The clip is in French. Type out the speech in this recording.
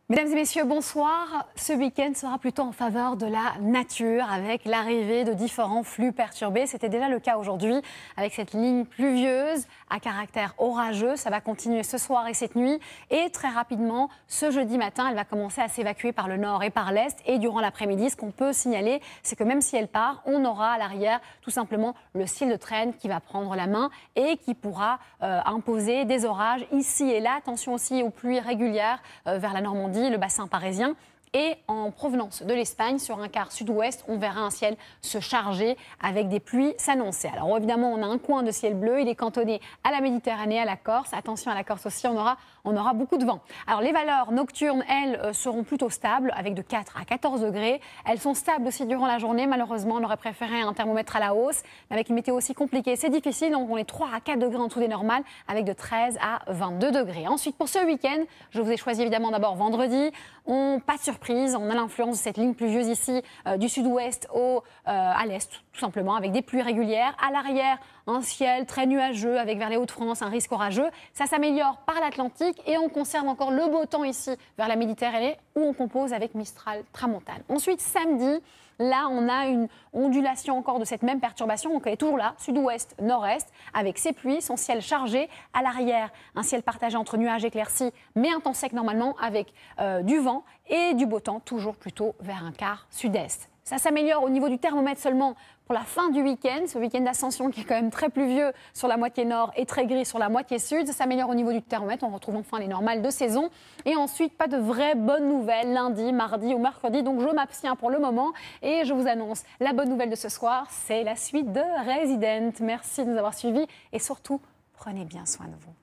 Mesdames et messieurs, bonsoir. Ce week-end sera plutôt en faveur de la nature avec l'arrivée de différents flux perturbés. C'était déjà le cas aujourd'hui avec cette ligne pluvieuse à caractère orageux. Ça va continuer ce soir et cette nuit. Et très rapidement, ce jeudi matin, elle va commencer à s'évacuer par le nord et par l'est. Et durant l'après-midi, ce qu'on peut signaler, c'est que même si elle part, on aura à l'arrière tout simplement le ciel de traîne qui va prendre la main et qui pourra imposer des orages ici et là. Attention aussi aux pluies régulières vers la Normandie, le bassin parisien. Et en provenance de l'Espagne, sur un quart sud-ouest, on verra un ciel se charger avec des pluies s'annoncer. Alors évidemment, on a un coin de ciel bleu, il est cantonné à la Méditerranée, à la Corse. Attention à la Corse aussi, on aura beaucoup de vent. Alors les valeurs nocturnes, elles, seront plutôt stables, avec de 4 à 14 degrés. Elles sont stables aussi durant la journée. Malheureusement, on aurait préféré un thermomètre à la hausse. Mais avec une météo aussi compliquée, c'est difficile. Donc on est 3 à 4 degrés en dessous des normales, avec de 13 à 22 degrés. Ensuite, pour ce week-end, je vous ai choisi évidemment d'abord vendredi. Pas de surprise, on a l'influence de cette ligne pluvieuse ici du sud-ouest à l'est, tout simplement, avec des pluies régulières. À l'arrière, un ciel très nuageux avec vers les Hauts-de-France un risque orageux. Ça s'améliore par l'Atlantique et on conserve encore le beau temps ici vers la Méditerranée où on compose avec Mistral Tramontane. Ensuite, samedi, là, on a une ondulation encore de cette même perturbation. Donc, elle est toujours là, sud-ouest, nord-est, avec ses pluies, son ciel chargé. À l'arrière, un ciel partagé entre nuages éclaircis, mais un temps sec normalement, avec du vent et du beau temps, toujours plutôt vers un quart sud-est. Ça s'améliore au niveau du thermomètre seulement pour la fin du week-end, ce week-end d'ascension qui est quand même très pluvieux sur la moitié nord et très gris sur la moitié sud. Ça s'améliore au niveau du thermomètre, on retrouve enfin les normales de saison. Et ensuite, pas de vraies bonnes nouvelles lundi, mardi ou mercredi, donc je m'abstiens pour le moment. Et je vous annonce la bonne nouvelle de ce soir, c'est la suite de Resident. Merci de nous avoir suivis et surtout, prenez bien soin de vous.